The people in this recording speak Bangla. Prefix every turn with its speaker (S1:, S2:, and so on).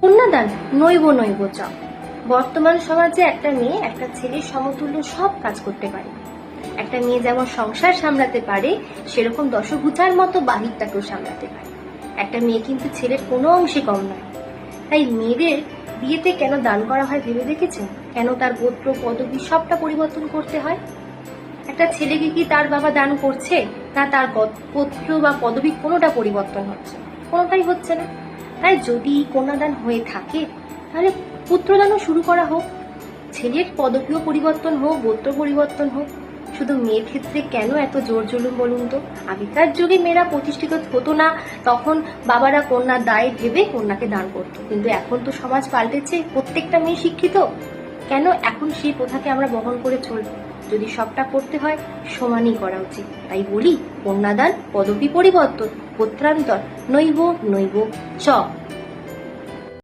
S1: কন্যাদান নৈব নৈব চ। বর্তমান সমাজে একটা মেয়ে একটা ছেলের সমতুল্য সব কাজ করতে পারে। একটা মেয়ে যেমন সংসার সামলাতে পারে, সেরকম দশভুজার মতো বাহিরটাকেও সামলাতে পারে। একটা মেয়ে কিন্তু ছেলের কোনো অংশে কম নয়। তাই মেয়েদের বিয়েতে কেন দান করা হয় ভেবে দেখেছেন? কেন তার গোত্র পদবি সবটা পরিবর্তন করতে হয়? একটা ছেলেকে কি তার বাবা দান করছে, না তার গোত্র বা পদবি কোনোটা পরিবর্তন হচ্ছে? কোনোটাই হচ্ছে না। তাই যদি কন্যাদান হয়ে থাকে, তাহলে পুত্রদানও শুরু করা হোক। ছেলের পদবীও পরিবর্তন হোক, গোত্র পরিবর্তন হোক। শুধু মেয়ের ক্ষেত্রে কেন এত জোর জুলুম বলুন তো? আগেকার যুগে মেয়েরা প্রতিষ্ঠিত হতো না, তখন বাবারা কন্যার দায় ভেবে কন্যাকে দান করতো। কিন্তু এখন তো সমাজ পাল্টেছে, প্রত্যেকটা মেয়ে শিক্ষিত। কেন এখন সেই প্রথাকে আমরা বহন করে চলবো? যদি সবটা করতে হয়, সমানই করা উচিত। তাই বলি, কন্যাদান পদবী পরিবর্তন, গোত্রান্তর নৈব নৈব চ।